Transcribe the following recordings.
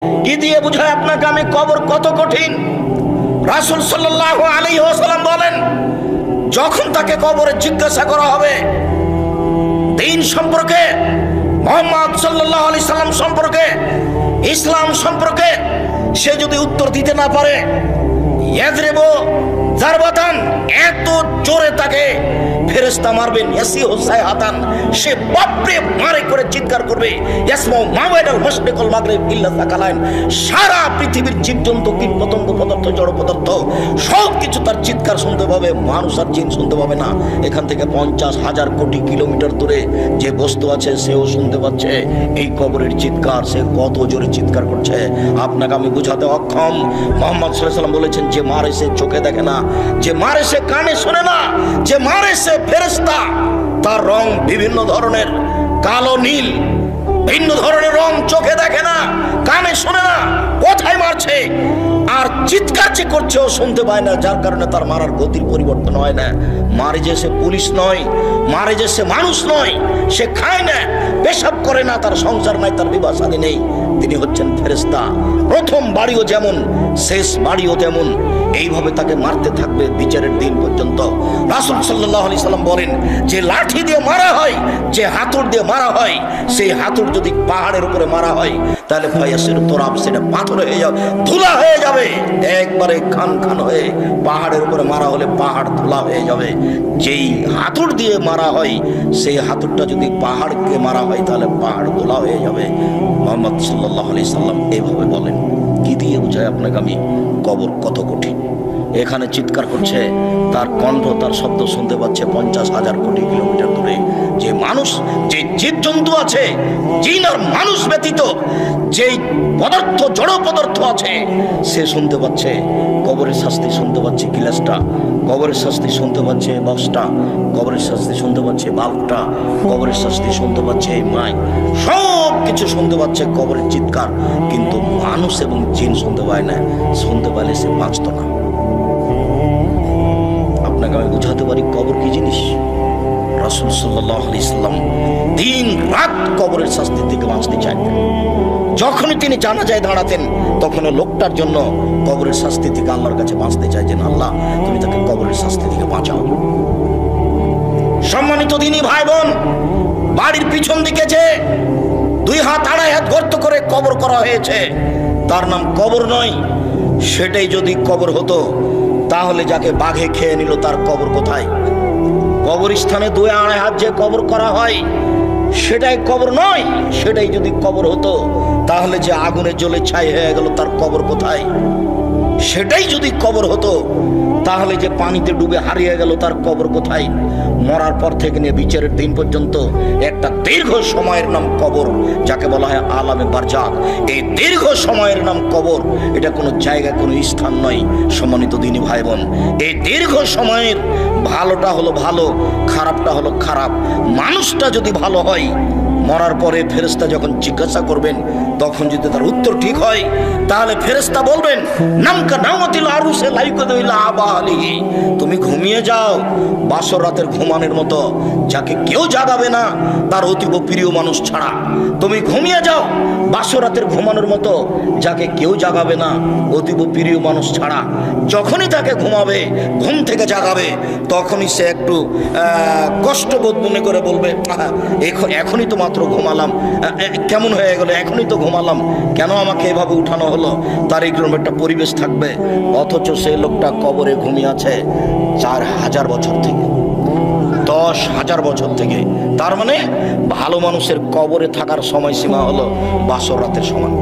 কি দিয়ে বুঝায় আপনাকে আমি কবর কত কঠিন? রাসূল সাল্লাল্লাহু আলাইহি ওয়াসাল্লাম বলেন, যখন তাকে কবরে জিজ্ঞাসা করা হবে দ্বীন সম্পর্কে, মুহাম্মদ সাল্লাল্লাহু আলাইহি সাল্লাম সম্পর্কে, ইসলাম সম্পর্কে, সে যদি উত্তর দিতে না পারে, ইয়াজরিবু জারবাতান, এত জোরে তাকে ফেরেশতা মারবেন, ইয়াসিহু সাইহাতান, সে বাপরে মারে করে চিৎকার করবে, ইয়াসমাউ মা বাইনাল মাশরিক ওয়াল মাগরিব ইল্লা সাকালাইন, সারা পৃথিবীর জীবজন্তু, কীটপতঙ্গ, পদার্থ, জড় পদার্থ সব কিছু তার চিৎকার শুনতে পাবে, মানুষ আর জিন শুনতে পাবে না। এখান থেকে 50,000 কোটি কিলোমিটার দূরে যে বস্তু আছে সেও শুনতে পাচ্ছে এই কবরের চিৎকার। সে কত জোরে চিৎকার করছে আপনাকে আমি বুঝাতে অক্ষম। মুহাম্মদ সাল্লাল্লাহু আলাইহি ওয়াসাল্লাম বলেছেন, যে মারে সে চোখে দেখে না, যে মারে সে কানে শোনে না, যে মারে সে ফেরেশতা, তার রং বিভিন্ন ধরনের, কালো নীল, ভিন্ন ধরনের রং, চোখে দেখে না, কানে শোনে না, কোথায় মারছে আর চিৎকার যে করছে ও শুনতে পায় না, যার কারণে তার মারার গতির পরিবর্তন হয় না। মারে যে সে পুলিশ নয়, মারে যে সে মানুষ নয়, সে খায় না, পেশাব করে না, তার সংসার নাই, তার বিবাহ শাদী নেই, তিনি হচ্ছেন ফেরেশতা। প্রথম বাড়িও যেমন, শেষ বাড়িও তেমন, এইভাবে তাকে মারতে থাকবে বিচারের দিন পর্যন্ত। রাসূল সাল্লাল্লাহু আলাইহি সাল্লাম বলেন, যে লাঠি দিয়ে মারা হয়, যে হাতুড় দিয়ে মারা হয়, সেই হাতুড় যদি পাহাড়ের উপরে মারা হয় তাহলে ফায়াসির তোরাব, সেটা পাথর হয়ে যাবে, ধুলা হয়ে যাবে, একবারে খান খান হয়ে। পাহাড়ের উপরে মারা হলে পাহাড় ধুলা হয়ে যাবে। যেই হাতুড় দিয়ে মারা হয় সেই হাতুড়টা যদি পাহাড়কে মারা হয় তাহলে পাহাড় ধুলা হয়ে যাবে। মুহাম্মদ সাল্লাল্লাহু আলাইহি সাল্লাম এইভাবে বলেন। কি দিয়ে বুঝায় আপনাকে আমি কবর কত কঠিন? এখানে চিৎকার করছে, তার কণ্ঠ, তার শব্দ শুনতে পাচ্ছে 50,000 কোটি কিলোমিটার দূরে। যে মানুষ, যে জীবজন্তু আছে, জিন আর মানুষ ব্যতীত যেই পদার্থ, জড় পদার্থ আছে, সে শুনতে পাচ্ছে কবরের শাস্তি, শুনতে পাচ্ছে গিলাসটা, কবরের শাস্তি শুনতে পাচ্ছে বক্সটা, কবরের শাস্তি শুনতে পাচ্ছে বাল্বটা, কবরের শাস্তি শুনতে পাচ্ছে এই মাইক, সব কিছু শুনতে পাচ্ছে কবরের চিৎকার। কিন্তু মানুষ এবং জিন শুনতে পায় না, শুনতে পাইলে সে বাঁচত না। আপনাকে আমি বুঝাতে পারি কবর কি জিনিস। রাসূল সাল্লাল্লাহু আলাইহি সাল্লাম দিন রাত কবরের শাস্তি থেকে বাঁচতে চাইতেন। যখনই তিনি জানাজায় দাঁড়াতেন তখন লোকটার জন্য কবরের শাস্তি থেকে আল্লাহর কাছে বাঁচতে চাইছেন, আল্লাহ তুমি তাকে কবরের শাস্তি থেকে বাঁচাও। সম্মানিত দিনী ভাই বোন, বাড়ির পিছন দিকে যে 2 হাত 2.5 হাত গর্ত করে কবর করা হয়েছে, তার নাম কবর নয়। সেটাই যদি কবর হতো তাহলে যাকে বাঘে খেয়ে নিল তার কবর কোথায়? কবরস্থানে 2-2.5 হাত যে কবর করা হয় সেটাই কবর নয়। সেটাই যদি কবর হতো তাহলে যে আগুনে জ্বলে ছাই হয়ে গেল তার কবর কোথায়? সেটাই যদি কবর হতো তাহলে যে পানিতে ডুবে হারিয়ে গেল তার কবর কোথায়? মরার পর থেকে নিয়ে বিচারের দিন পর্যন্ত একটা দীর্ঘ সময়ের নাম কবর, যাকে বলা হয় আলামে বারজাখ। এই দীর্ঘ সময়ের নাম কবর, এটা কোনো জায়গা, কোনো স্থান নয়। সম্মানিত দিনী ভাই বোন, এই দীর্ঘ সময়ের ভালোটা হলো ভালো, খারাপটা হলো খারাপ। মানুষটা যদি ভালো হয়, মরার পরে ফেরেশতা যখন জিজ্ঞাসা করবেন তখন যদি তার উত্তর ঠিক হয় তাহলে ফেরেশতা বলবেন, নামকা নামাতিল আরুসে লাইকুদুল আবালিহি, তুমি ঘুমিয়ে যাও বাসর রাতের ঘুমানোর মতো, যাকে কেউ জাগাবে না তার অতীব প্রিয় মানুষ ছাড়া। তুমি ঘুমিয়ে যাও বাসর রাতের ঘুমানোর মতো, যাকে কেউ জাগাবে না অতীব প্রিয় মানুষ ছাড়া। যখনই তাকে ঘুমাবে, ঘুম থেকে জাগাবে, তখনই সে একটু কষ্টবোধ মনে করে বলবে, এখনই তো মাত্র ঘুমালাম, কেমন হয়ে গেল, এখনই তো ঘুমালাম, কেন আমাকে এভাবে উঠানো হলো? তার এইরকম একটা পরিবেশ থাকবে। অথচ সেই লোকটা কবরে ঘুমিয়ে আছে 4,000 বছর থেকে, 10,000 বছর থেকে। তার মানে ভালো মানুষের কবরে থাকার সময়সীমা হলো বাসর রাতের সমান।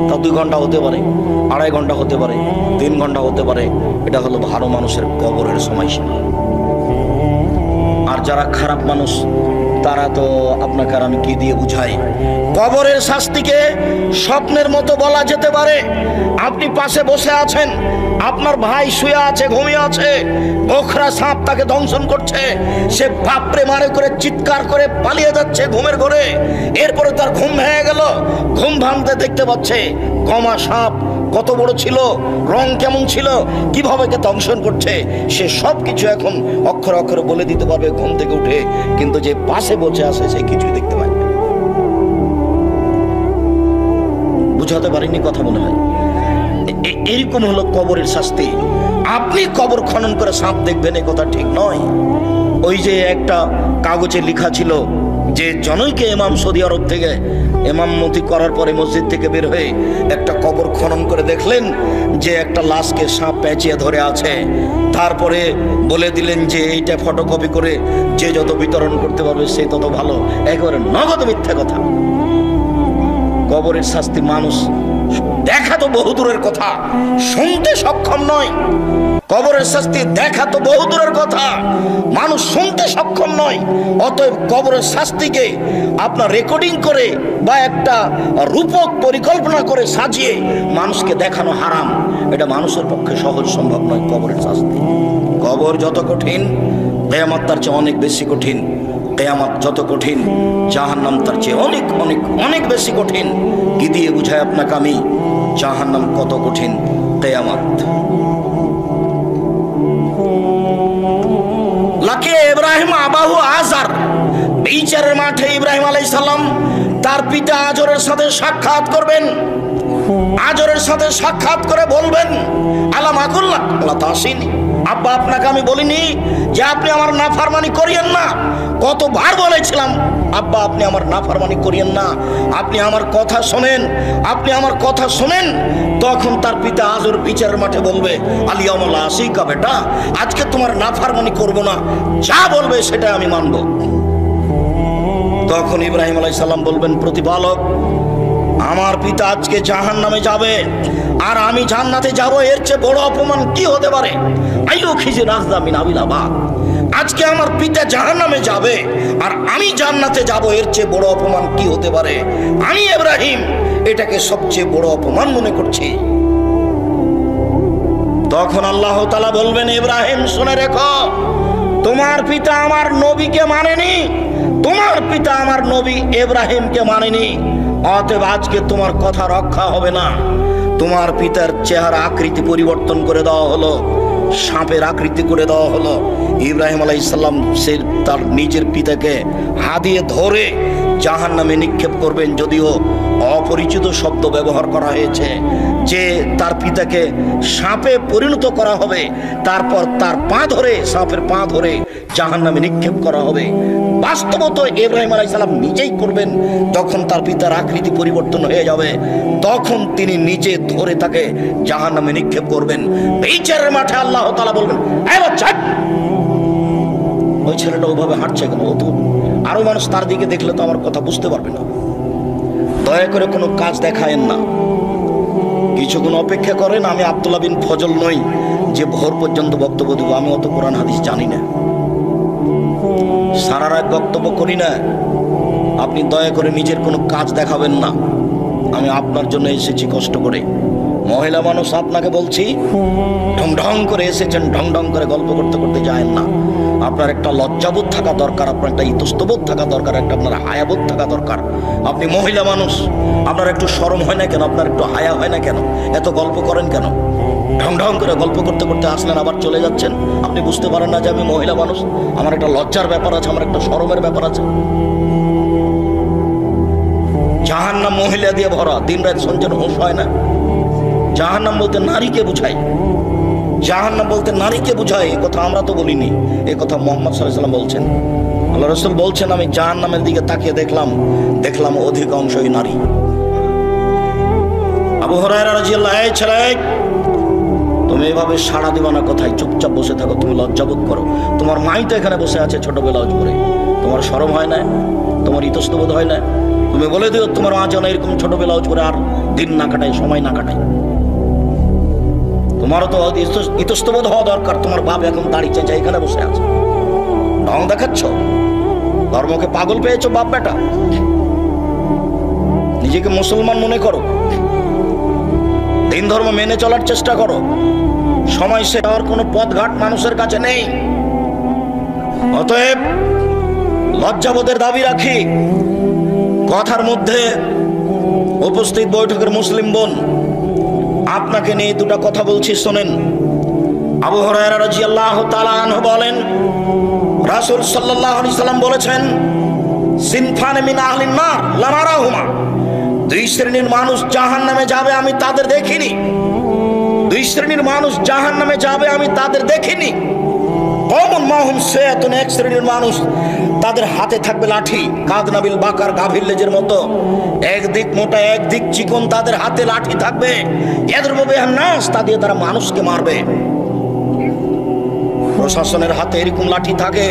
তা 2 ঘন্টা হতে পারে, 2.5 ঘন্টা হতে পারে, 3 ঘন্টা হতে পারে। এটা হলো ভালো মানুষের কবরের সময়সীমা। আর যারা খারাপ মানুষ তারা তো আপনাকে আর আমি কি দিয়ে বুঝাই? কবরের শাস্তিকে স্বপ্নের মতো বলা যেতে পারে। আপনি পাশে বসে আছেন, আপনার ভাই শুয়ে আছে, ঘুমিয়ে আছে, গোখরা সাপ তাকে দংশন করছে, সে বাপরে মারে করে চিৎকার করে পালিয়ে যাচ্ছে ঘুমের ঘরে। এরপরে তার ঘুম ভেঙে গেল, ঘুম ভাঙতে দেখতে পাচ্ছে গমা সাপ কত বড় ছিল, রং কেমন ছিল, কিভাবে কে দংশন করছে, সে সব কিছু এখন অক্ষরে অক্ষরে বলে দিতে পারবে ঘুম থেকে উঠে। কিন্তু যে পাশে বসে আছে সে কিছুই দেখতে পায় না। বুঝাতে পারিনি কথা মনে হয়। এরকম হলো কবরের শাস্তি। আপনি কবর খনন করে সাপ দেখবেন, এ কথা ঠিক নয়। ওই যে একটা কাগজে লেখা ছিল যে জনৈকে ইমাম সৌদি আরব থেকে ইমামতি করার পরে মসজিদ থেকে বের হয়ে একটা কবর খনন করে দেখলেন যে একটা লাশকে সাপ পেঁচিয়ে ধরে আছে। তারপরে বলে দিলেন যে এইটা ফটোকপি করে যে যত বিতরণ করতে পারবে সে তত ভালো। একেবারে নগদ মিথ্যা কথা। কবরের শাস্তি মানুষ দেখা তো বহুদূরের কথা, শুনতে সক্ষম নয়। কবরের শাস্তি দেখা তো বহুদূরের কথা, মানুষ শুনতে সক্ষম নয়। অতএব কবরের শাস্তিকে আপনার রেকর্ডিং করে বা একটা রূপক পরিকল্পনা করে সাজিয়ে মানুষকে দেখানো হারাম। এটা মানুষের পক্ষে সহজ সম্ভব নয়। কবরের শাস্তি, কবর যত কঠিন কিয়ামত তার চেয়ে অনেক বেশি কঠিন। কিয়ামত যত কঠিন জাহান্নাম তার চেয়ে অনেক অনেক অনেক বেশি কঠিন। কি দিয়ে বুঝায় আপনাকে আমি জাহান্নাম কত কঠিন, কিয়ামত। লাকে ইব্রাহিম আবাহু আজার, বিচারের মাঠে ইব্রাহিম আলাইহিস সালাম তার পিতা আজরের সাথে সাক্ষাৎ করবেন। আজরের সাথে সাক্ষাৎ করে বলবেন আলাম আকুল্লাহ আল্লাহ তাসিনী, আব্বা আপনাকে আমি বলিনি যে আপনি আমার নাফরমানি করিয়েন না? কতবার বলেছিলাম আব্বা আপনি আমার নাফরমানি করিয়েন না, আপনি আমার কথা শোনেন, আপনি আমার কথা শোনেন। তখন তার পিতা আজর বিচারের মাঠে বলবে আলিয়ামুল আসিকা, বেটা আজকে তোমার নাফরমানি করব না, যা বলবে সেটা আমি মানব। তখন ইব্রাহিম আলাইহিস সালাম বলবেন প্রতিপালক, আমার পিতা আজকে জাহান্নামে যাবে আর আমি জান্নাতে যাব, এর চেয়ে বড় অপমান কি হতে পারে? আইয়ো খিজে রাজদা মিন আবিলাবাদ, আজকে আমার পিতা জাহান্নামে যাবে আর আমি জান্নাতে যাব, এর চেয়ে বড় অপমান কি হতে পারে? আমি ইব্রাহিম এটাকে সবচেয়ে বড় অপমান মনে করছি। তখন আল্লাহ তাআলা বলবেন ইব্রাহিম শুনে রেখো, তোমার পিতা আমার নবীকে মানেনি, তোমার পিতা আমার নবী ইব্রাহিমকে মানেনি, অতএব আজকে তোমার কথা রক্ষা হবে না। তোমার পিতার চেহারা আকৃতি পরিবর্তন করে দেওয়া হলো, সাপের আকৃতি করে দেওয়া হলো। ইব্রাহিম আলাইহিস সালাম সে তার নিজের পিতাকে হাদিয়ে ধরে জাহান্নামে নিক্ষেপ করবেন। যদিও অপরিচিত শব্দ ব্যবহার করা হয়েছে যে তার পিতাকে সাপে পরিণত করা হবে, তারপর তার পা ধরে, সাপের পা ধরে জাহান্নামে নিক্ষেপ করা হবে। বাস্তবত ইব্রাহিম আলাইহিস সালাম নিজেই করবেন। যখন তার পিতার আকৃতি পরিবর্তন হয়ে যাবে তখন তিনি নিজে ধরে তাকে জাহান্নামে নিক্ষেপ করবেন। বিচারের মাঠে আল্লাহ তাআলা বলবেন এই বাচ্চা, ওই ছেলেটা ওভাবে হাঁটছে কেন? ও তো আরো মানুষ তার দিকে দেখলে তো আমার কথা বুঝতে পারবে না। দয়া করে কোনো কাজ দেখায়েন না, কিছুক্ষণ অপেক্ষা করেন। আমি আব্দুল্লাহ বিন ফজল নই যে ভোর পর্যন্ত বক্তব্য দেবো। আমি অত কোরআন হাদিস জানি না, সারা রাত বক্তব্য করি না। আপনি দয়া করে নিজের কোনো কাজ দেখাবেন না। আমি আপনার জন্য এসেছি কষ্ট করে। মহিলা মানুষ আপনাকে বলছি, ঢং ঢং করে এসেছেন, ঢং ঢং করে গল্প করতে করতে যায়েন না। আপনার একটা লজ্জাবোধ থাকা দরকার, আপনার একটা ইতস্তবোধ থাকা দরকার, একটা আপনার হায়াবোধ থাকা দরকার। আপনি মহিলা মানুষ, আপনার একটু শরম হয় না কেন? আপনার একটু হায়া হয় না কেন? এত গল্প করেন কেন? ঢং ঢং করে গল্প করতে করতে আসলেন, আবার চলে যাচ্ছেন। আপনি বুঝতে পারেন না যে আমি মহিলা মানুষ? আমার একটা লজ্জার ব্যাপার আছে, আমার একটা শরমের ব্যাপার আছে। জাহান্নাম মহিলা দিয়ে ভরা, দিন রাত শুনছেন, হুঁশ হয় না? জাহান্নাম বলতে নারীকে বুঝায়, জাহান্নাম বলতে নারীকে বুঝায়। এ কথা আমরা তো বলিনি, এ কথা মুহাম্মদ সাল্লাল্লাহু আলাইহি ওয়াসাল্লাম বলছেন। আল্লাহ রাসূল বলছেন আমি জাহান্নামের দিকে তাকিয়ে দেখলাম অধিকাংশই নারী। আবু হুরায়রা রাদিয়াল্লাহু আনহু, ছেলে তুমি এভাবে সাড়া দিবা না কথায়, চুপচাপ বসে থাকো, তুমি লজ্জাবোধ করো। তোমার মাই তো এখানে বসে আছে ছোট ব্লাউজ পরে, তোমার শরম হয় না? তোমার ইতস্তবোধ হয় না? তুমি বলে দিও তোমার মা যেন এরকম ছোট ব্লাউজ পরে আর দিন না কাটায়, সময় না কাটায়। তোমারও তো ইতস্তবোধ হওয়া দরকার। তোমার বাপ এখন দাড়ি চেঁচা এখানে বসে আছে, ঢং দেখাচ্ছ, ধর্মকে পাগল পেয়েছো বাপ বেটা। নিজেকে মুসলমান মনে করো, দিন ধর্ম মেনে চলার চেষ্টা করো। সময় সে হওয়ার কোনো পথঘাট মানুষের কাছে নেই। অতএব লজ্জাবোধের দাবি রাখি। কথার মধ্যে উপস্থিত বৈঠকের মুসলিম বোন, আপনাকে নিয়ে দুটা কথা বলছি, শোনেন। আবু হুরায়রা রাদিয়াল্লাহু তাআলা আনহু বলেন রাসূল সাল্লাল্লাহু আলাইহি সাল্লাম বলেছেন সিনফান মিন আহলিন নার লা নারাহুমা, দুই শ্রেণীর মানুষ জাহান্নামে যাবে আমি তাদের দেখিনি। দুই শ্রেণীর মানুষ জাহান্নামে যাবে আমি তাদের দেখিনি। কওমুন মাহুম সায়াতুন, এক শ্রেণীর মানুষ তাদের হাতে থাকবে লাঠি, কাদনাবিল বাকার, গাভীর লেজের মতো, একদিক মোটা একদিক চিকন, তাদের হাতে লাঠি থাকবে। ইয়াদরিবু বিহান নাস, তা দিয়ে তারা মানুষকে মারবে। প্রশাসনের হাতে এরকম লাঠি থাকে,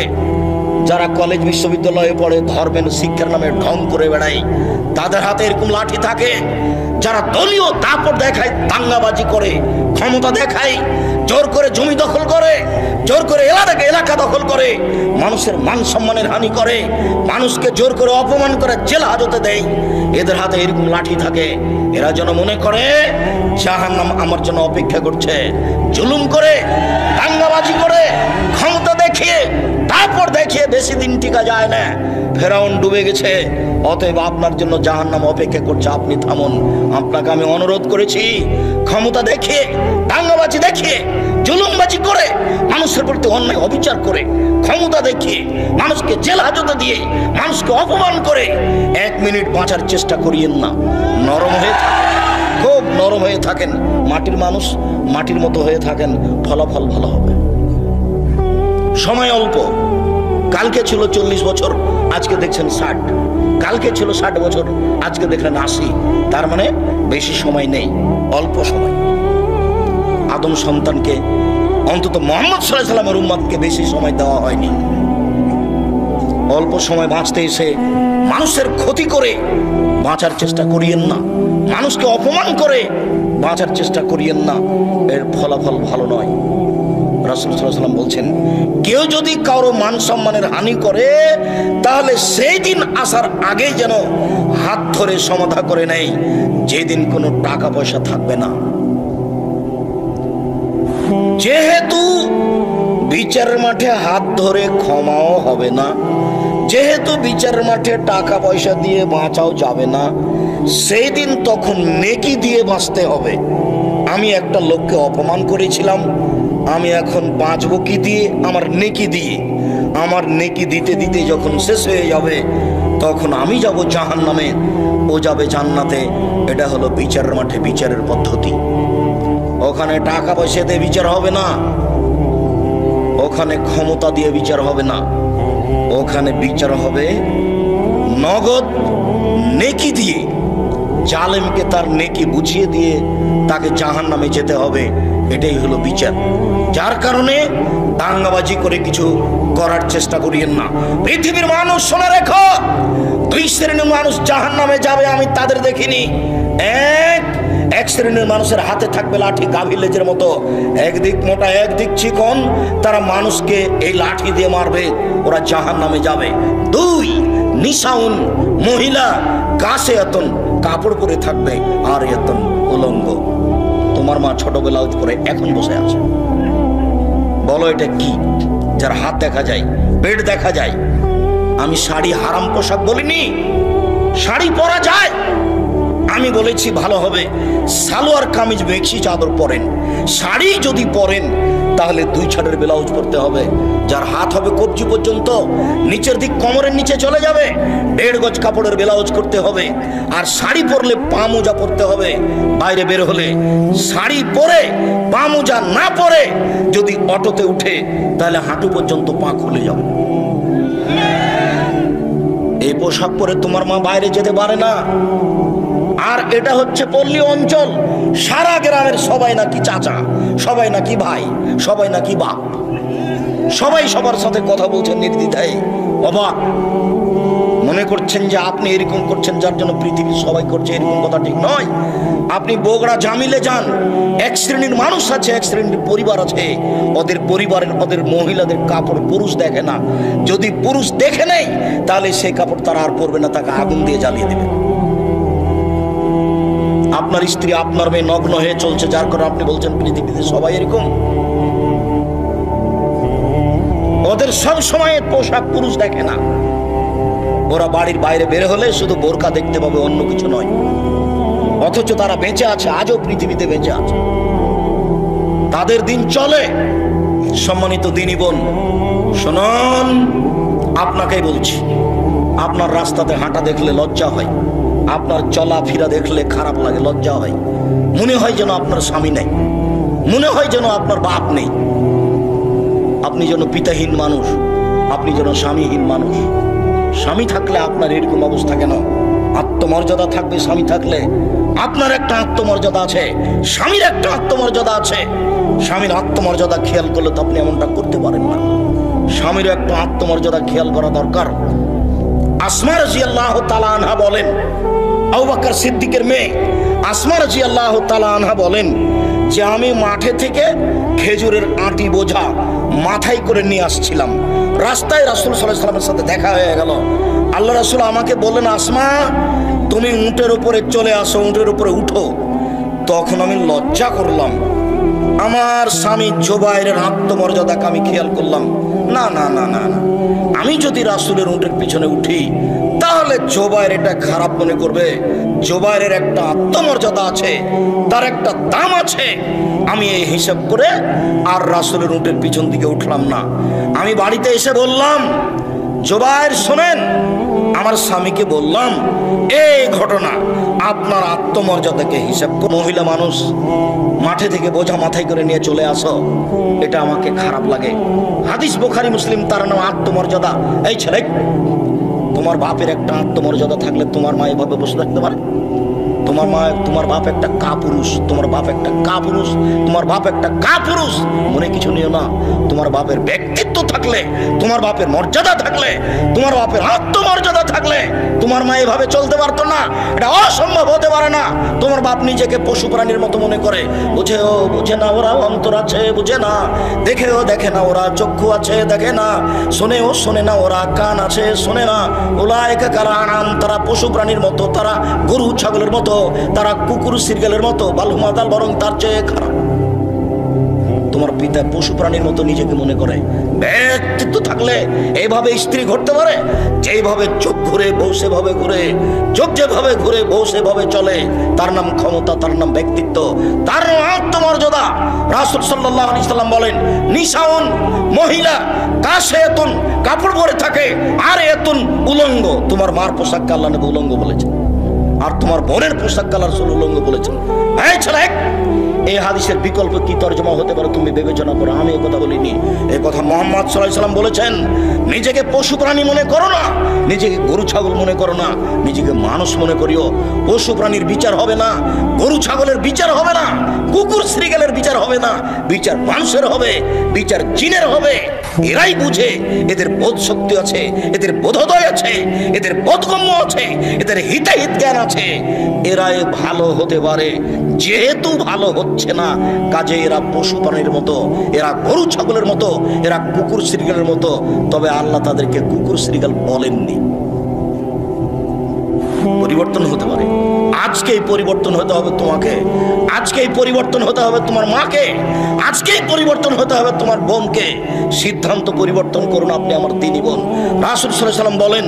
যারা কলেজ বিশ্ববিদ্যালয়ে পড়ে ধর্মের শিক্ষার নামে ঢং করে বেড়ায় তাদের হাতে এরকম লাঠি থাকে। যারা দলীয় দাপট দেখায়, দাঙ্গাবাজি করে, ক্ষমতা দেখায়, জোর করে জমি দখল করে, জোর করে এলাকা দখল করে, মানুষের মান সম্মানের হানি করে, মানুষকে জোর করে অপমান করে জেল হাজতে দেয়, এদের হাতে এরকম লাঠি থাকে। এরা যেন মনে করে জাহান্নাম আমার জন্য অপেক্ষা করছে। জুলুম করে, দাঙ্গাবাজি করে, ক্ষমতা দেখিয়ে, তারপর দেখিয়ে বেশি দিন টিকা যায় না। ফেরাউন ডুবে গেছে, অতএব আপনার জন্য জাহান্নাম অপেক্ষা করছে, আপনি থামুন। আপনাকে আমি অনুরোধ করেছি, ক্ষমতা দেখিয়ে, দাঙ্গাবাজি দেখিয়ে, জুলুমবাজি করে, মানুষের প্রতি অন্যায় অবিচার করে, ক্ষমতা দেখিয়ে, মানুষকে জেল হাজতে দিয়ে, মানুষকে অপমান করে 1 মিনিট বাঁচার চেষ্টা করিয়েন না। নরম হয়ে থাকেন, খুব নরম হয়ে থাকেন। মাটির মানুষ, মাটির মতো হয়ে থাকেন, ফলাফল ভালো হবে। সময় অল্প, কালকে ছিল 40 বছর, আজকে দেখছেন 60, কালকে ছিল 60 বছর, আজকে দেখলেন 80। তার মানে বেশি সময় নেই, অল্প সময়। আদম সন্তানকে, অন্তত মুহাম্মদ সাল্লাল্লাহু আলাইহি ওয়াসাল্লামের উম্মতকে বেশি সময় দেওয়া হয়নি। অল্প সময় বাঁচতে এসে মানুষের ক্ষতি করে বাঁচার চেষ্টা করিয়েন না, মানুষকে অপমান করে বাঁচার চেষ্টা করিয়েন না, এর ফলাফল ভালো নয়। রাসূল সাল্লাল্লাহু আলাইহি ওয়াসাল্লাম বলছেন, কেউ যদি কারো মান সম্মানের হানি করে, তাহলে সেই দিন আসার আগে যেন হাত ধরে সমাধা করে নেয়, যেদিন কোনো টাকা পয়সা থাকবে না। যেহেতু বিচারের মাঠে হাত ধরে ক্ষমাও হবে না, যেহেতু বিচারের মাঠে টাকা পয়সা দিয়ে বাঁচাও যাবে না, সেই দিন তখন নেকি দিয়ে বাঁচতে হবে। আমি একটা লোককে অপমান করেছিলাম, আমি এখন বাঁচবো কি দিয়ে? আমার নেকি দিয়ে। আমার নেকি দিতে দিতে যখন শেষ হয়ে যাবে, তখন আমি যাব জাহান্নামে, ও যাবে জান্নাতে। এটা হলো বিচারের মাঠে বিচারের পদ্ধতি। ওখানে টাকা পয়সা দিয়ে বিচার হবে না, ওখানে ক্ষমতা দিয়ে বিচার হবে না, ওখানে বিচার হবে নগদ নেকি দিয়ে। জালেমকে তার নেকি বুঝিয়ে দিয়ে তাকে জাহান্নামে যেতে হবে, এটাই হলো বিচার। যার কারণে দাঙ্গাবাজি করে কিছু করার চেষ্টা করিয়েন না। পৃথিবীর মানুষ শোনা রেখো, 2 শ্রেণীর মানুষ জাহান্নামে যাবে আমি তাদের দেখিনি। এক শ্রেণীর মানুষের হাতে থাকবে লাঠি, গাভীর লেজের মতো, একদিক মোটা একদিক চিকন, তারা মানুষকে এই লাঠি দিয়ে মারবে, ওরা জাহান্নামে যাবে। 2 নিসাউন, মহিলা, কাসিয়াতুন, কাপড় পরে থাকবে, আর ইয়াতুন, উলঙ্গ। তোমার মা ছোট ব্লাউজ পরে এখন বসে আছে, বলো এটা কি? যার হাত দেখা যায়, পেট দেখা যায়। আমি শাড়ি হারাম পোশাক বলিনি, শাড়ি পরা যায়। আমি বলেছি ভালো হবে সালোয়ার কামিজ বেশি চাদর পরেন। শাড়ি যদি পরেন তাহলে 2 ছাড়ের ব্লাউজ পরতে হবে, যার হাত হবে কবজি পর্যন্ত, নিচের দিক কোমরের নিচে চলে যাবে, 1.5 গজ কাপড়ের ব্লাউজ করতে হবে। আর শাড়ি পরলে পা মোজা পরতে হবে। বাইরে বের হলে শাড়ি পরে পা মোজা না পরে যদি অটোতে উঠে, তাহলে হাঁটু পর্যন্ত পা খুলে যাবে। এই পোশাক পরে তোমার মা বাইরে যেতে পারে না। আর এটা হচ্ছে পল্লী অঞ্চল, সারা গ্রামের সবাই নাকি চাচা, সবাই নাকি ভাই, সবাই নাকি বাপ, সবাই সবার সাথে কথা বলছেন নির্দ্বিধায়। অবাক মনে করছেন যে আপনি এরকম করছেন যার জন্য পৃথিবীর সবাই করছে, এরকম কথা ঠিক নয়। আপনি বগুড়া জামিলে যান, 1 শ্রেণীর মানুষ আছে, 1 শ্রেণীর পরিবার আছে, ওদের পরিবারের, ওদের মহিলাদের কাপড় পুরুষ দেখে না। যদি পুরুষ দেখে নেয় তাহলে সেই কাপড় তারা আর পরবে না, তাকে আগুন দিয়ে জ্বালিয়ে দেবে। আপনার স্ত্রী, আপনার মেয়ে নগ্ন হয়ে চলছে, যার কারণে আপনি বলছেন পৃথিবীতে সবাই এরকম। ওদের সব সময়ের পোশাক পুরুষ দেখে না, ওরা বাড়ির বাইরে বের হলে শুধু বোরকা দেখতে পাবে, অন্য কিছু নয়। অথচ তারা বেঁচে আছে, আজও পৃথিবীতে বেঁচে আছে, তাদের দিন চলে। সম্মানিত দিনী বোন শুনুন, আপনাকেই বলছি, আপনার রাস্তাতে হাঁটা দেখলে লজ্জা হয়, আপনার চলাফেরা দেখলে খারাপ লাগে, লজ্জা হয়, মনে হয় যেন আপনার স্বামী নেই, মনে হয় যেন আপনার বাপ নেই, আপনি যেন পিতাহীন মানুষ, আপনি যেন স্বামীহীন মানুষ। স্বামী থাকলে আপনার এরকম অবস্থা কেন? আত্মমর্যাদা থাকবে স্বামী থাকলে। আপনার একটা আত্মমর্যাদা আছে, স্বামীর একটা আত্মমর্যাদা আছে। স্বামীর আত্মমর্যাদা খেয়াল করলে তো আপনি এমনটা করতে পারেন না। স্বামীর একটা আত্মমর্যাদা খেয়াল করা দরকার। আসমা রাদিয়াল্লাহু তাআলা আনহা বলেন, আবু বকর সিদ্দিকের মেয়ে আসমা রাদিয়াল্লাহু তাআলা আনহা বলেন যে আমি মাঠে থেকে খেজুরের আটি বোঝা মাথায় করে নিয়ে আসছিলাম। রাস্তায় রাসূল সাল্লাল্লাহু আলাইহি ওয়াসাল্লামের সাথে দেখা হয়ে গেল। আল্লাহ রাসূল আমাকে বললেন, আসমা তুমি উটের উপরে চলে আসো, উটের উপরে উঠো। তখন আমি লজ্জা করলাম। আমার স্বামী জুবাইরের আত্মমর্যাদাকে আমি খেয়াল করলাম, না না না না না, আমি যদি রাসূলের উটের পিছনে উঠি তাহলে জুবাইর এটা খারাপ মনে করবে। জুবাইরের একটা আত্মমর্যাদা আছে, তার একটা দাম আছে। আমি এই হিসাব করে আর রাসূলের উটের পিছন দিকে উঠলাম না। আমি বাড়িতে এসে বললাম, জুবাইর শোনেন, আমার স্বামীকে বললাম এই ঘটনা, আপনার আত্মমর্যাদাকে হিসাব করে মহিলা মানুষ মাঠে থেকে বোঝা মাথায় করে নিয়ে চলে আসো, এটা আমাকে খারাপ লাগে। হাদিস বুখারী মুসলিম, তার নাম আত্মমর্যাদা। এই ছেলে, তোমার বাপের একটা আত্মমর্যাদা থাকলে তোমার মা এভাবে বসে থাকতে পারে? তোমার বাপ একটা কাপুরুষ, তোমার বাপ একটা কাপুরুষ, তোমার বাপ একটা কাপুরুষ। মনে কিছু নিও না। তোমার বাপের ব্যক্তিত্ব থাকলে, তোমার বাপের মর্যাদা থাকলে, তোমার বাপের আত্মমর্যাদা থাকলে তোমার মা এভাবে চলতে পারতো না। এটা অসম্ভব হতে পারে না। তোমার বাপ নিজেকে পশু প্রাণীর মতো মনে করে। বুঝে না ওরা অন্তর আছে, বুঝে না। দেখে না ওরা চক্ষু আছে, দেখে না। শোনে না ওরা কান আছে, শোনে না। উলাইকা কাল আনাম, তারা পশু প্রাণীর মতো, তারা গরু ছাগলের মতো, তারা কুকুর শৃগালের মতো, বালুমাদাল, বরং তার চেয়ে খারাপ। তোমার পিতা পশু প্রাণীর মতো নিজেকে মনে করে। ব্যক্তিত্ব থাকলে এইভাবে স্ত্রী ঘটতে পারে? যেভাবে চোখ ঘুরে বউ সেভাবে ঘুরে, চোখ যেভাবে ঘুরে বউ সেভাবে চলে। তার নাম ক্ষমতা, তার নাম ব্যক্তিত্ব, তার নাম আত্মমর্যাদা। রাসূল সাল্লাল্লাহু আলাইহি সাল্লাম বলেন, নিসাউন, মহিলা কাশিয়াতুন, কাপড় পরে থাকে, আর এতুন, উলঙ্গ। তোমার মার পোশাককে আল্লাহ নবী উলঙ্গ বলেছেন, আর তোমার বোনের পোশাককে আল্লাহ রাসূল উলঙ্গ বলেছেন। এই ছেলে, এই হাদিসের বিকল্প কি তরজমা হতে পারে তুমি বিবেচনা করো। আমি এই কথা বলিনি, এই কথা মুহাম্মদ সাল্লাল্লাহু আলাইহি সাল্লাম বলেছেন। নিজেকে পশু প্রাণী মনে করো না, নিজেকে গরু ছাগল মনে করো না, নিজেকে মানুষ মনে করিও। পশু প্রাণীর বিচার হবে না, গরু ছাগলের বিচার হবে না, কুকুর শৃগালের বিচার হবে না। বিচার মানুষের হবে, বিচার জিনের হবে। এরাই বুঝে, এদের বোধ শক্তি আছে, এদের বোধোদয় আছে, এদের বোধগম্য আছে, এদের হিতাহিত জ্ঞান আছে। এরাই ভালো হতে পারে। যেহেতু ভালো হচ্ছে না, কাজে এরা পশু প্রাণীর মতো, এরা গরু ছাগলের মতো, এরা কুকুর শৃগালের মতো। তবে আল্লাহ তাদেরকে কুকুর শৃগাল বলেননি। পরিবর্তন হতে পারে। আজকেই পরিবর্তন হতে হবে তোমাকে, আজকেই পরিবর্তন হতে হবে তোমার মাকে, আজকেই পরিবর্তন হতে হবে তোমার বোনকে। সিদ্ধান্ত পরিবর্তন করুন আপনি, আমার দিনী বোন। রাসূল সাল্লাল্লাহু আলাইহি সাল্লাম বলেন,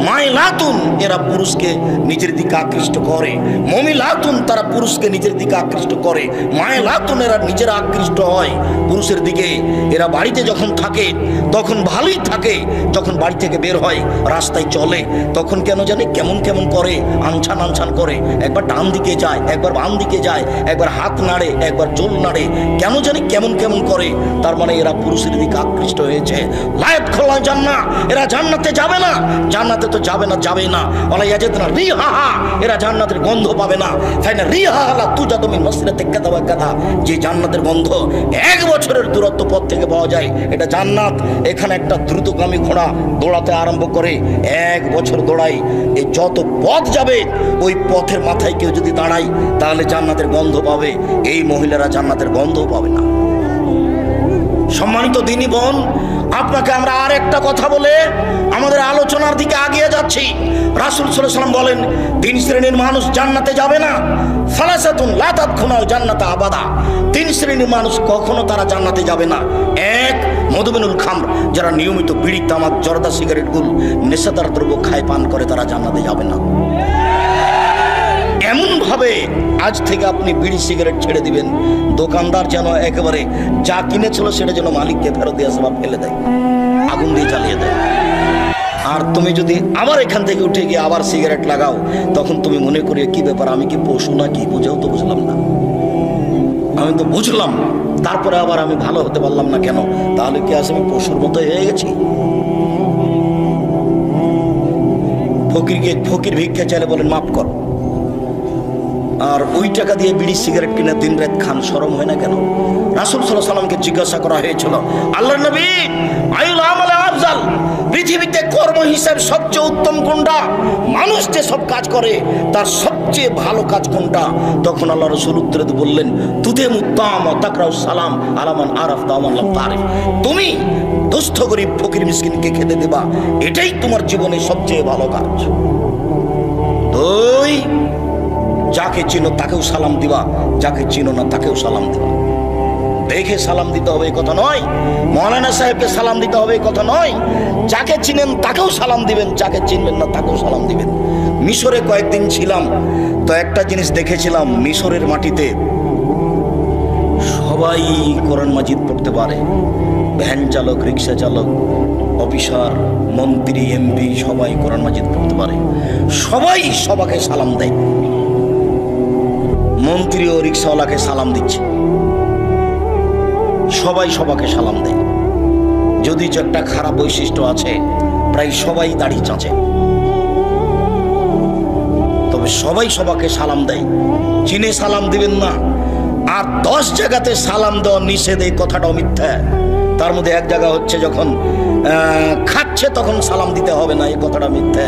মাইলাতুন, এরা পুরুষকে নিজের দিকে আকৃষ্ট করে। মমিলাতুন, তারা পুরুষকে নিজের দিকে আকৃষ্ট করে। মাইলাতুন, এরা নিজেরা আকৃষ্ট হয় পুরুষের দিকে। এরা বাড়িতে যখন থাকে তখন ভালোই থাকে, যখন বাড়ি থেকে বের হয় রাস্তায় চলে তখন কেন জানি কেমন কেমন করে, আনছান আনছান করে। একবার ডান দিকে যায়, একবার বাম দিকে যায়, একবার হাত নাড়ে, একবার চোল নাড়ে, কেন জানি কেমন কেমন করে। তার মানে এরা পুরুষের দিকে আকৃষ্ট হয়েছে। লায়াত খোলা জান্নাহ, এরা জান্নাতে যাবে না। জান্নাতে তো যাবে না, যাবে না। ওয়ালা ইয়াজিদনা রিহাহা, এরা জান্নাতের গন্ধ পাবে না। ফাইনা রিহাহা লা তুজাদু মিন মাসরিতি কাযা ওয়া কাযা, যে জান্নাতের গন্ধ 1 বছরের দূরত্ব পথ থেকে পাওয়া যায়, এটা জান্নাত। এখানে একটা দ্রুতগামী ঘোড়া দৌড়াতে আরম্ভ করে 1 বছর দৌড়ায়, এই যত পথ যাবে ওই পথের মাথায় কেউ যদি দাঁড়ায় তাহলে জান্নাতের গন্ধ পাবে। এই মহিলারা জান্নাতের গন্ধ পাবে না। সম্মানিত দিনী বোন, আপনাকে আমরা আর একটা কথা বলে আমাদের আলোচনার দিকে এগিয়ে যাচ্ছি। রাসূল সাল্লাল্লাহু আলাইহি সাল্লাম বলেন, 3 শ্রেণীর মানুষ জান্নাতে যাবে না। সালাসাতুন লা তাদখুলুল জান্নাতা আবাদা, 3 শ্রেণীর মানুষ কখনো তারা জান্নাতে যাবে না। 1, মদমিনুল খামর, যারা নিয়মিত বিড়ি, তামাক, জর্দা, সিগারেট, গুল, নেশাদার দ্রব্য খায়, পান করে, তারা জান্নাতে যাবে না। এমন ভাবে আজ থেকে আপনি বিড়ি সিগারেট ছেড়ে দিবেন, দোকানদার যেন একেবারে যা কিনেছিল সেটা যেন মালিককে ফেরত দিয়ে আসে বা ফেলে দেয়, আগুন দিয়ে জ্বালিয়ে দেয়। আর তুমি যদি আবার এখান থেকে উঠে গিয়ে আবার সিগারেট লাগাও, তখন তুমি মনে করি কি ব্যাপার, আমি কি পশু না কি? বুঝেও তো বুঝলাম না। আমি তো বুঝলাম, তারপরে আবার আমি ভালো হতে পারলাম না কেন? তাহলে কি আজ আমি পশুর মতো হয়ে গেছি? ফকির ভিক্ষা চাইলে বলেন মাফ কর, আর ওই টাকা দিয়ে বিড়ি সিগারেট কিনে দিন রাত খান, শরম হয় না কেন? রাসূল সাল্লাল্লাহু আলাইহি সাল্লামকে জিজ্ঞাসা করা হয়েছিল, আল্লাহর নবী আইয়ুল আমালি আফজাল, পৃথিবীতে কর্ম হিসাব সবচেয়ে উত্তম কোনটা? মানুষ যে সব কাজ করে তার সবচেয়ে ভালো কাজ কোনটা? তখন আল্লাহ রাসূল উত্তরে বললেন, তুদে মুত্তাম ওয়া তাকরাউ সালাম আলামান আরাফতা ওয়া মান লাম তারিফ। তুমি দুস্থ গরীব ফকির মিসকিনকে খেতে দেবা, এটাই তোমার জীবনে সবচেয়ে ভালো কাজ। দুই, যাকে চিনো তাকেও সালাম দিবা, যাকে চিনো না তাকেও সালাম দিবা। দেখে সালাম দিতে হবে এই কথা নয়, মৌলানা সাহেবকে সালাম দিতে হবে এই কথা নয়। যাকে চিনেন তাকেও সালাম দিবেন, যাকে চিনবেন না তাকেও সালাম দিবেন। মিশরে কয়েকদিন ছিলাম, তো একটা জিনিস দেখেছিলাম, মিশরের মাটিতে সবাই কোরআন মাজিদ পড়তে পারে। ভ্যান চালক, রিক্সা চালক, অফিসার, মন্ত্রী, এমপি সবাই কোরআন মাজিদ পড়তে পারে। সবাই সবাইকে সালাম দেয়। মন্ত্রী ও রিক্সাওয়ালাকে সালাম দিচ্ছে, সবাই সবাইকে সালাম দেয়। যদি একটা খারাপ বৈশিষ্ট্য আছে, প্রায় সবাই দাড়ি চাঁচে, তবে সবাই সবাইকে সালাম দেয়। চিনে সালাম দিবেন না। আর 10 জায়গাতে সালাম দেওয়া নিষেধ, এই কথাটাও মিথ্যা। তার মধ্যে এক জায়গা হচ্ছে যখন খাচ্ছে তখন সালাম দিতে হবে না, এই কথাটা মিথ্যা।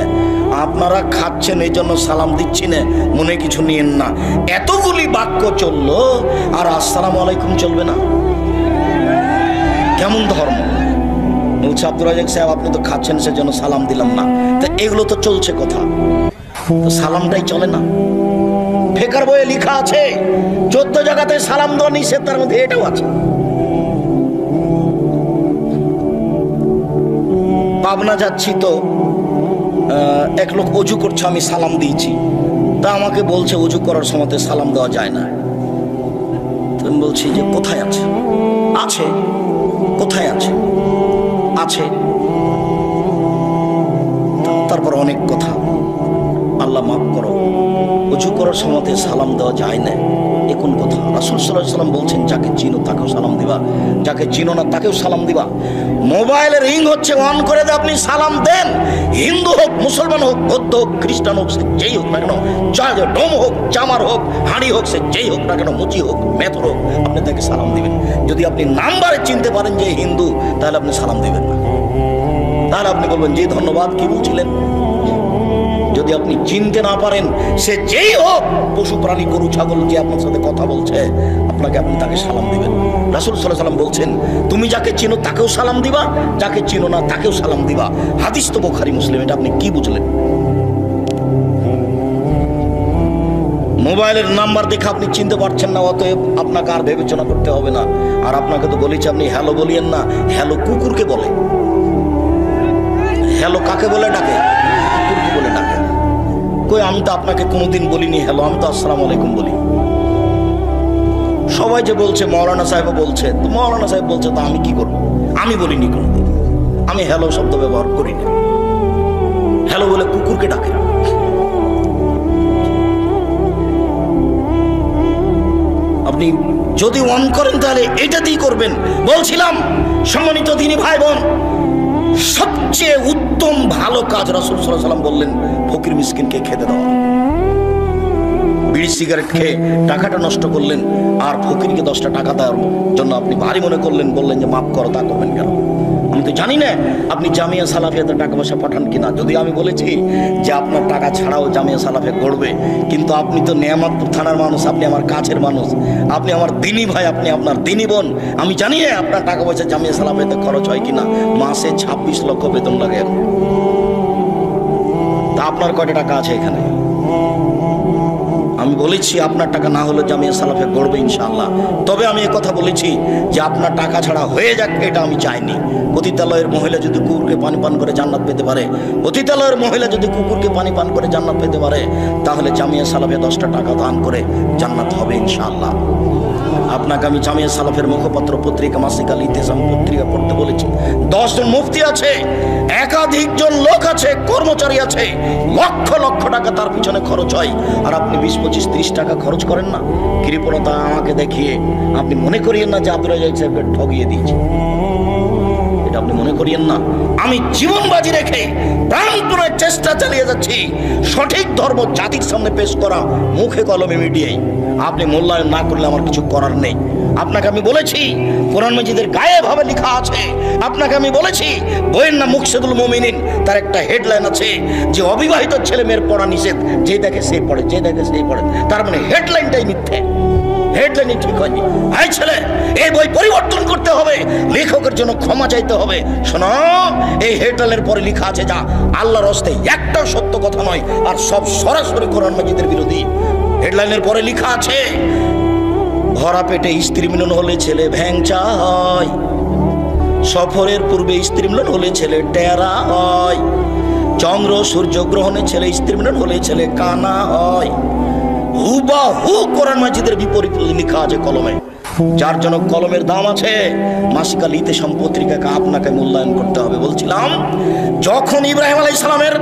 আপনারা খাচ্ছেন এই জন্য সালাম দিচ্ছি না, মনে কিছু নিয়েন না। এতগুলি বাক্য চললো আর আসসালামু আলাইকুম চলবে না? কেমন ধর্ম? বলছে আব্দুর রাজাক সাহেব আপনি তো খাচ্ছেন সেজন্য সালাম দিলাম না। তো এগুলো তো চলছে কথা, তো সালামটাই চলে না। ফেকার বইয়ে লেখা আছে 14 জায়গাতে সালাম দেওয়া নিষেধ, তার মধ্যে এটাও আছে। পাবনা যাচ্ছি তো এক লোক অজু করছে, আমি সালাম দিয়েছি। তা আমাকে বলছে অজু করার সময় সালাম দেওয়া যায় না। তো আমি বলছি যে কোথায় আছে? আছে। কোথায় আছে? আছে। তারপর অনেক কথা। আল্লাহ মাফ করো, অজু করার সময় সালাম দেওয়া যায় না, এ কোন কথা? রাসূল সাল্লাল্লাহু আলাইহি ওয়াসাল্লাম বলছেন যাকে চিনো তাকেও সালাম দিবা, যাকে চিনো না তাকেও সালাম দিবা। মোবাইলের রিং হচ্ছে, অন করে দিয়ে আপনি সালাম দেন। হিন্দু হোক, মুসলমান হোক, বৌদ্ধ হোক, খ্রিস্টান হোক, সে যেই হোক না কেন, ডোম হোক, চামার হোক, হাঁড়ি হোক, সে যেই হোক না কেন, মুচি হোক, মেথর হোক, আপনি তাকে সালাম দিবেন। যদি আপনি নাম্বারে চিনতে পারেন যে হিন্দু, তাহলে আপনি সালাম দিবেন না। তাহলে আপনি বলবেন জি ধন্যবাদ, কি বলছিলেন। যদি আপনি চিনতে না পারেন, সে যেই হোক, পশু প্রাণী, গরু ছাগল, যে আপনার সাথে কথা বলছে, আপনাকে আপনি তাকে সালাম দিবেন। রাসূল সাল্লাল্লাহু আলাইহি ওয়াসাল্লাম বলছেন তুমি যাকে চিনো তাকেও সালাম দিবা, যাকে চিনো না তাকেও সালাম দিবা। হাদিস তো বুখারী মুসলিম। এটা আপনি কি বুঝলেন? মোবাইলের নাম্বার দেখে আপনি চিনতে পারছেন না, অতএব আপনাকে আর বিবেচনা করতে হবে না। আর আপনাকে তো বলেছি আপনি হ্যালো বলিয়েন না, হ্যালো কুকুরকে বলে। হ্যালো কাকে বলে ডাকে? কুকুরকে বলে ডাকে। কই আমি তো আপনাকে কোনোদিন বলিনি হ্যালো, আমি তো আসসালামু আলাইকুম বলি। সবাই যে বলছে, মৌলানা সাহেব বলছে, তো মৌলানা সাহেব বলছে, তো আমি কি করব? আমি বলিনি কোনোদিন, আমি হ্যালো শব্দ ব্যবহার করি না। হ্যালো বলে কুকুরকে ডাকে। আপনি যদি অন করেন তাহলে এটা দিয়ে করবেন। বলছিলাম সম্মানিত দিনী ভাই বোন, সবচেয়ে উত্তম ভালো কাজ রাসূল সাল্লাল্লাহু আলাইহি ওয়াসাল্লাম বললেন ফকির মিসকিনকে খেতে দেওয়া। বিড়ি সিগারেট খেয়ে টাকাটা নষ্ট করলেন, আর ফকিরকে 10টা টাকা দেওয়ার জন্য আপনি ভারী মনে করলেন, বললেন যে মাফ করো। তা করবেন কেন? আমি তো জানি না আপনি জামিয়া সালাফিয়াতে টাকা পয়সা পাঠান কিনা। যদি আমি বলেছি যে আপনার টাকা ছাড়াও জামিয়া সালাফিয়া গড়বে, কিন্তু আপনি তো নেয়ামতপুর থানার মানুষ, আপনি আমার কাছের মানুষ, আপনি আমার দিনী ভাই, আপনি আপনার দিনী বোন। আমি জানি না আপনার টাকা পয়সা জামিয়া সালাফিয়াতে খরচ হয় কিনা। মাসে 26 লক্ষ বেতন লাগে। তা আপনার কয়টা টাকা আছে এখানে? আমি বলেছি আপনার টাকা না হলে জামিয়া সালাফিয়া গড়বে ইনশাআল্লাহ। তবে আমি কথা বলেছি যে আপনার টাকা ছাড়া হয়ে যাক, এটা আমি চাইনি। পতিতালয়ের মহিলা যদি কুকুরকে পানি পান করে জান্নাত পেতে পারে, পতিতালয়ের মহিলা যদি কুকুরকে পানি পান করে জান্নাত পেতে পারে, তাহলে জামিয়া সালাফিয়া 10টা টাকা দান করে জান্নাত হবে ইনশাআল্লাহ। আপনাকে আমি জামিয়া সালাফের মুখপত্র পত্রিকা মাসিক আল ইতিসাম পত্রিকা পড়তে বলেছি। 10 জন মুফতি আছে, একাধিক জন লোক আছে, কর্মচারী আছে, লক্ষ লক্ষ টাকা তার পিছনে খরচ হয়, আর আপনি 20, 25, 30 টাকা খরচ করেন না। কৃপণতা আমাকে দেখিয়ে আপনি মনে করিয়েন না যে আব্দুল রাজ্জাক সাহেবকে ঠগিয়ে দিয়েছে, এটা আপনি মনে করিয়েন না। আমি জীবন বাজি রেখে প্রাণপণে চেষ্টা চালিয়ে যাচ্ছি সঠিক ধর্ম জাতির সামনে পেশ করা, মুখে কলমে মিডিয়ায়। আপনি মূল্যায়ন না করলে আমার কিছু করার নেই। আপনাকে আমি বলেছি কোরআন মাজিদের গায়ে ভাবে লেখা আছে। আপনাকে আমি বলেছি বইয়ের নাম মুকসিদুল মুমিনিন, তার একটা হেডলাইন আছে যে অবিবাহিত ছেলে মেয়ের পড়া নিষেধ, যে দেখে সে পড়ে, যে দেখে সেই পড়ে। তার মানে হেডলাইনটাই মিথ্যে, হেডলাইনই ঠিক হয়নি। এই ছেলে, এই বই পরিবর্তন করতে হবে, লেখকের জন্য ক্ষমা চাইতে হবে। শোনো, এই হেডলাইনের পরে লেখা আছে যা আল্লাহর হস্তে একটাও সত্য কথা নয়, আর সব সরাসরি কোরআন মাজিদের বিরোধী। হেডলাইনের পরে লেখা আছে ভরা পেটে স্ত্রী মিলন হলে ছেলে ভ্যাংচা হয়, সফরের পূর্বে স্ত্রী মিলন হলে ছেলে টেরা হয়, চন্দ্র সূর্য গ্রহণে ছেলে স্ত্রী মিলন হলে ছেলে কানা হয়। হুবাহু কোরআন মাজিদের বিপরীত লেখা আছে কলমে। যার জন্য কলমের দাম আছে। মাসিক আল ইতিসাম পত্রিকাকে আপনাকে মূল্যায়ন করতে হবে। বলছিলাম, যখন ইব্রাহিম আলাইহিস সালামের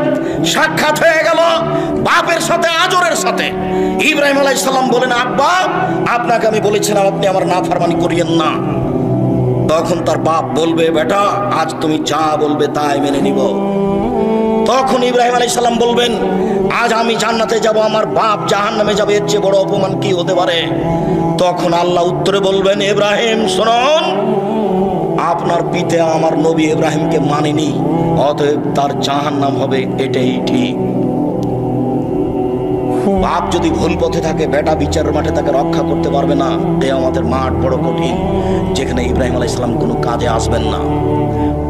সাক্ষাৎ হয়ে গেল বাপের সাথে, আজরের সাথে, ইব্রাহিম আলাইহিস সালাম বলেন, আব্বা আপনাকে আমি বলেছিলাম আপনি আমার নাফরমানি করিয়েন না। তখন তার বাপ বলবে, বেটা আজ তুমি যা বলবে তাই মেনে নিব। তখন ইব্রাহিম আলাইহিস সালাম বলবেন, আজ আমি জান্নাতে যাব, আমার বাপ জাহান্নামে যাবে, এর চেয়ে বড় অপমান কি হতে পারে? তখন আল্লাহ উত্তরে বলবেন, ইব্রাহিম শুনুন, আপনার পিতা আমার নবী ইব্রাহিমকে মানেনি, অতএব তার জাহান্নাম হবে, এটাই ঠিক। বাপ যদি ভুল পথে থাকে, বেটা বিচারের মাঠে তাকে রক্ষা করতে পারবে না। কিয়ামতের মাঠ বড় কঠিন, যেখানে ইব্রাহিম আলাইহিস সালাম কোনো কাজে আসবেন না।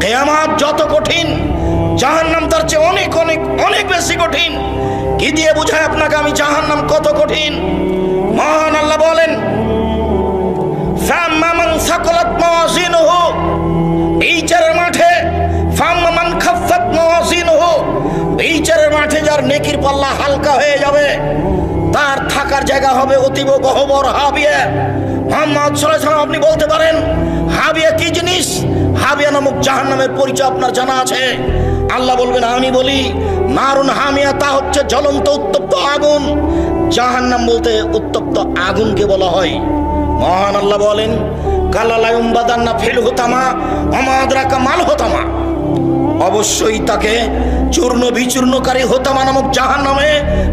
কিয়ামত যত কঠিন, জাহান্নাম তার চেয়ে অনেক অনেক অনেক বেশি কঠিন। কি দিয়ে বুঝায় আপনাকে আমি জাহান্নাম কত কঠিন? মহান আল্লাহ বলেন, ফাম্মা মান সাকালাত মাওয়াজিনুহু, বিচারের মাঠে, ফাম্মা মান খাফফাত মাওয়াজিনুহু, বিচারের মাঠে যার নেকির পাল্লা হালকা হয়ে যাবে, তার থাকার জায়গা হবে অতীব গহ্বর হাবিয়া। মুহাম্মদ সাল্লাল্লাহু আলাইহি ওয়াসাল্লাম আপনি বলতে পারেন হাবিয়া কি জিনিস? হাবিয়া নামক জাহান্নামের পরিচয় আপনার জানা আছে? আল্লাহ বলবেন, আমি বলি নারুন হামিয়া, তা হচ্ছে জ্বলন্ত উত্তপ্ত আগুন। জাহান্নাম বলতে উত্তপ্ত আগুনকে বলা হয়। মহান আল্লাহ বলেন, কাল্লা লা ইউমবাদান্না ফিল হুতামা ওয়া মা আদরাকা মাল হুতামা, অবশ্যই তাকে চূর্ণ বিচূর্ণকারী হুতামা নামক জাহান্নামে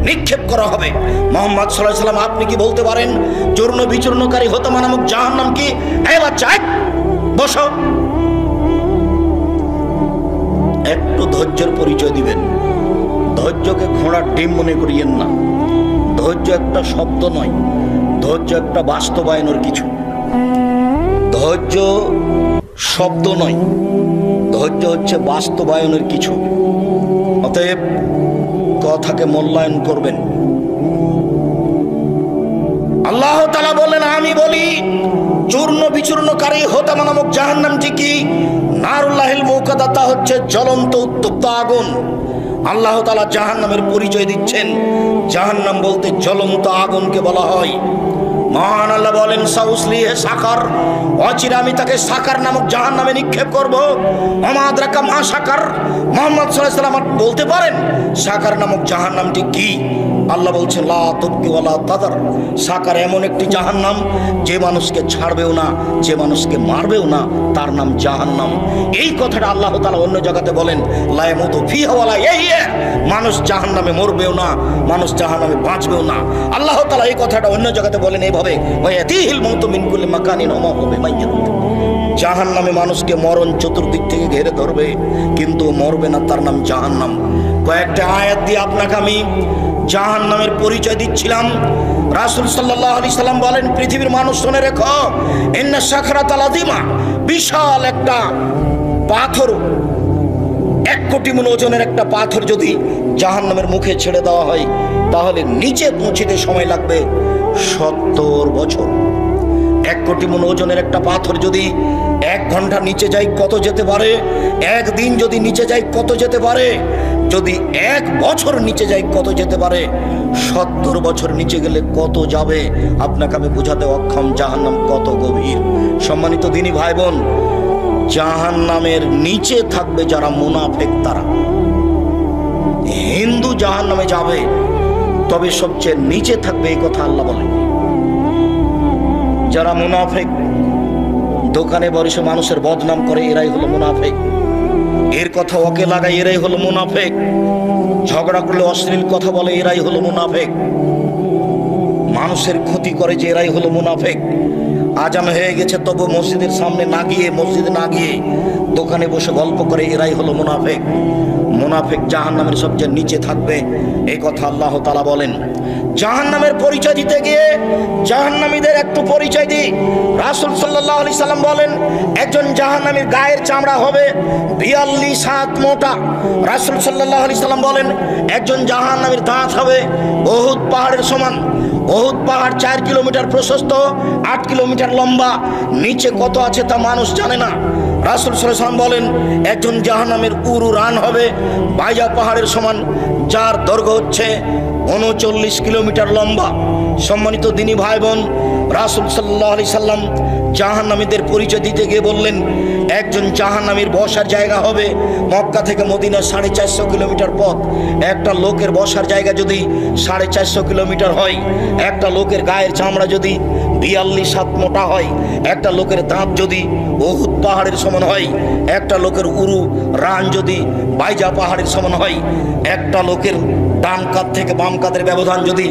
নিক্ষেপ করা হবে। মুহাম্মদ সাল্লাল্লাহু আলাইহি ওয়াসাল্লাম আপনি কি বলতে পারেন চূর্ণ বিচূর্ণকারী হুতামা নামক জাহান্নাম কি? এই বাচ্চা বসো, একটু ধৈর্যের পরিচয় দিবেন। ধৈর্যকে ঘোড়ার ডিম মনে করিয়েন না। ধৈর্য একটা শব্দ নয়, ধৈর্য একটা বাস্তবায়নের কিছু। ধৈর্য শব্দ নয়, ধৈর্য হচ্ছে বাস্তবায়নের কিছু। অতএব কথাকে মূল্যায়ন করবেন। আল্লাহ তাআলা বলেন, আমি বলি চূর্ণ বিচূর্ণকারী হুতামা নামক জাহান্নামটি কি? নারুল্লাহিল মুকাদ্দা, তা হচ্ছে জ্বলন্ত উত্তপ্ত আগুন। আল্লাহ তাআলা জাহান্নামের পরিচয় দিচ্ছেন। জাহান্নাম বলতে জ্বলন্ত আগুনকে বলা হয়। মহান আল্লাহ বলেন, সাউসলিহে সাকার, অচিরে আমি তাকে সাকার নামক জাহান্নামে নিক্ষেপ করব। ওমা আদরাকা মা সাকার, মুহাম্মদ সাল্লাল্লাহু আলাইহি ওয়াসাল্লাম বলতে পারেন সাকার নামক জাহান্নামটি কি? আল্লাহ বলছেন, লা তুবকি ওয়ালা তাদার, সাকার এমন একটি জাহান্নাম যে মানুষকে ছাড়বেও না, যে মানুষকে মারবেও না, তার নাম জাহান্নাম। এই কথাটা আল্লাহ তাআলা অন্য জায়গাতে বলেন, লা ইয়ামুতু ফিহা ওয়ালা ইয়াহইয়া, মানুষ জাহান্নামে মরবেও না, মানুষ জাহান্নামে বাঁচবেও না। আল্লাহ তাআলা এই কথাটা অন্য জায়গাতে বলেন এইভাবে, ওয়ায়াতিহিল মাউতু মিন কুল্লি মাকানিন ওয়া মা হুয়া বিমাইয়িত, জাহান্নামে মানুষকে মরণ চতুর্দিক থেকে ঘিরে ধরবে, কিন্তু মরবে না, তার নাম জাহান্নাম। কয়েকটা আয়াত দিয়ে আপনাকে আমি জাহান্নামের পরিচয় দিচ্ছিলাম। রাসূল সাল্লাল্লাহু আলাইহি সাল্লাম বলেন, পৃথিবীর মানুষ শুনে রেখো, ইন্না সাকরাতাল আযীমা, বিশাল একটা পাথর, 1 কোটি মণ ওজনের একটা পাথর যদি জাহান্নামের মুখে ছেড়ে দেওয়া হয়, তাহলে নিচে পৌঁছতে সময় লাগবে 70 বছর। 1 কোটি মণ ওজনের একটা পাথর যদি 1 ঘন্টা নিচে যায় কত যেতে পারে? 1 দিন যদি নিচে যায় কত যেতে পারে? যদি 1 বছর নিচে যায় কত যেতে পারে, 70 বছর নিচে গেলে কত যাবে আপনাকে আমি বোঝাতে অক্ষম জাহান্নাম কত গভীর। সম্মানিত দিনী ভাই বোন, জাহান্নামের নিচে থাকবে যারা মুনাফিক, তারা। হিন্দু জাহান্নামে যাবে, তবে সবচেয়ে নিচে থাকবে এই কথা আল্লাহ বলেন। যারা মুনাফিক, দোকানে বসে মানুষের বদনাম করে, এরাই হলো মুনাফিক। এর কথা ওকে লাগায়, এরাই হলো মুনাফিক। ঝগড়া করলে অশ্লীল কথা বলে, এরাই হলো মুনাফিক। মানুষের ক্ষতি করে, যে এরাই হলো মুনাফিক। আজান হয়ে গেছে তবু মসজিদের সামনে না গিয়ে, মসজিদে না গিয়ে দোকানে বসে গল্প করে, এরাই হলো মুনাফিক। মুনাফিক জাহান্নামের সবচেয়ে নিচে থাকবে, এই কথা আল্লাহ তাআলা বলেন। জাহান্নামের পরিচয় দিতে গিয়ে জাহান্নামীদের একটু পরিচয় দিই। রাসূল সাল্লাল্লাহু আলাইহি সাল্লাম বলেন, একজন জাহান্নামীর গায়ের চামড়া হবে 42 হাত মোটা। রাসূল সাল্লাল্লাহু আলাইহি সাল্লাম বলেন, একজন জাহান্নামীর দাঁত হবে উহুদ পাহাড়ের সমান। উহুদ পাহাড় 4 কিলোমিটার প্রশস্ত, 8 কিলোমিটার লম্বা। নিচে কত আছে তা মানুষ জানে না। রাসূল সাল্লাল্লাহু আলাইহি সাল্লাম বলেন, একজন জাহান্নামের উরু রান হবে বাইজা পাহাড়ের সমান, যার দৈর্ঘ্য হচ্ছে 39 কিলোমিটার লম্বা। সম্মানিত দিনী ভাই বোন, রাসূল সাল্লাল্লাহু আলাইহি সাল্লাম জাহান্নামীদের পরিচয় দিতে গিয়ে বললেন, একজন জাহান্নামীর বসার জায়গা হবে মক্কা থেকে মদিনা 450 কিলোমিটার পথ। একটা লোকের বসার জায়গা যদি 450 কিলোমিটার হয়, একটা লোকের গায়ের চামড়া যদি 42 হাত মোটা হয়, একটা লোকের দাঁত যদি উহুদ পাহাড়ের সমান হয়, একটা লোকের উরু রান যদি বাইজা পাহাড়ের সমান হয়, একটা লোকের ডান কাঁধ থেকে বাম কাঁধের ব্যবধান যদি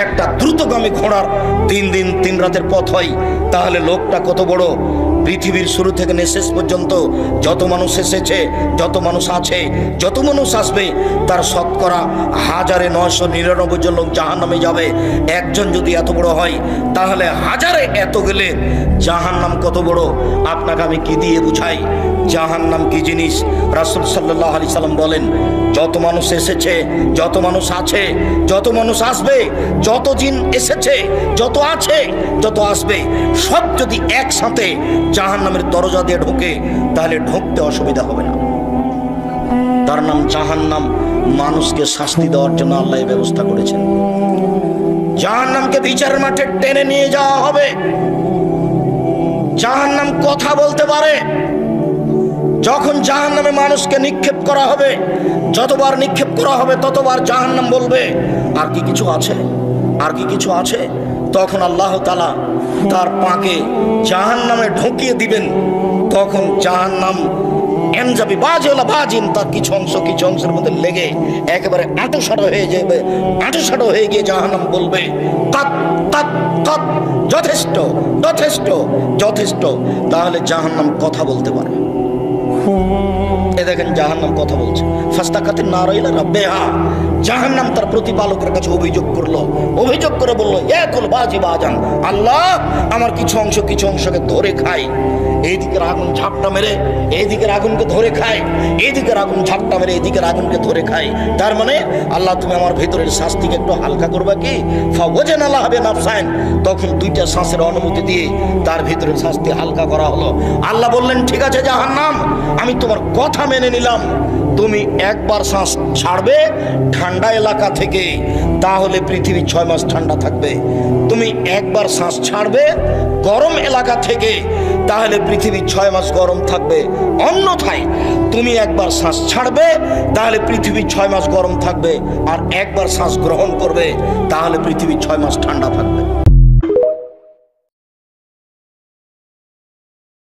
একটা দ্রুতগামী ঘোড়ার 3 দিন 3 রাতের পথ হয়, তাহলে লোকটা কত বড়। পৃথিবীর শুরু থেকে শেষ পর্যন্ত যত মানুষ এসেছে, যত মানুষ আছে, যত মানুষ আসবে, তার শতকরা 1999 জন লোক জাহান্নামে যাবে। একজন যদি এত বড় হয়, তাহলে হাজারে এত গেলে জাহান্নাম কত বড় আপনাকে আমি কি দিয়ে বুঝাই। জাহান্নাম কি জিনিস রাসূল সাল্লাল্লাহু আলাইহি সাল্লাম বলেন, যত মানুষ এসেছে, যত মানুষ আছে, যত মানুষ আসবে, যত জিন এসেছে, যত আছে, যত আসবে, সব যদি একসাথে জাহান্নামের দরজা দিয়ে ঢোকে, তাহলে ঢুকতে অসুবিধা হবে না। তার নাম জাহান্নাম। মানুষকে শাস্তি দেওয়ার জন্য আল্লাহ এই ব্যবস্থা করেছেন। জাহান্নামকে বিচারের মাঠে টেনে নিয়ে যাওয়া হবে। জাহান্নাম কথা বলতে পারে। যখন জাহান্নামে মানুষকে নিক্ষেপ করা হবে, যতবার নিক্ষেপ করা হবে ততবার জাহান্নাম বলবে, আর কি কিছু আছে, আর কি কিছু আছে। তখন আল্লাহ তাআলা তার পাকে জাহান্নামে ঢুকিয়ে দিবেন। তখন জাহান্নাম এনজাবি বাজেলা বাজিন, তার কিছু অংশের মধ্যে লেগে একেবারে আঁটোসাঁটো হয়ে যাবে। আঁটোসাঁটো হয়ে গিয়ে জাহান্নাম বলবে, কাত কাত কাত, যথেষ্ট যথেষ্ট যথেষ্ট। তাহলে জাহান্নাম কথা বলতে পারে। এ দেখেন জাহান্নাম কথা বলছে। ফাস্তাকাতিন নার ইলা রাব্বিহা, জাহান্নাম তার প্রতিপালকের কাছে অভিযোগ করলো। অভিযোগ করে বলল, ইয়াকুল বাজি বাজান, আল্লাহ আমার কিছু অংশকে ধরে খায়। এইদিকের আগুন ঝাপটা মেরে এইদিকের আগুনকে ধরে খায়, এইদিকের আগুন ঝাপটা মেরে এইদিকের আগুনকে ধরে খায়। তার মানে আল্লাহ তুমি আমার ভেতরের শাস্তিকে একটু হালকা করবা কি? ফাওয়াজান আল্লাহ হবে নাফসাইন, তখন 2টা শ্বাসের অনুমতি দিয়ে তার ভেতরের শাস্তি হালকা করা হলো। আল্লাহ বললেন, ঠিক আছে জাহান্নাম, আমি তোমার কথা মেনে নিলাম। তুমি একবার শ্বাস ছাড়বে ঠান্ডা এলাকা থেকে, তাহলে পৃথিবী 6 মাস ঠান্ডা থাকবে। তুমি একবার শ্বাস ছাড়বে গরম এলাকা থেকে, তাহলে পৃথিবী 6 মাস গরম থাকবে। অন্যথায় তুমি একবার শ্বাস ছাড়বে, তাহলে পৃথিবী 6 মাস গরম থাকবে। আর একবার শ্বাস গ্রহণ করবে, তাহলে পৃথিবী 6 মাস ঠান্ডা থাকবে।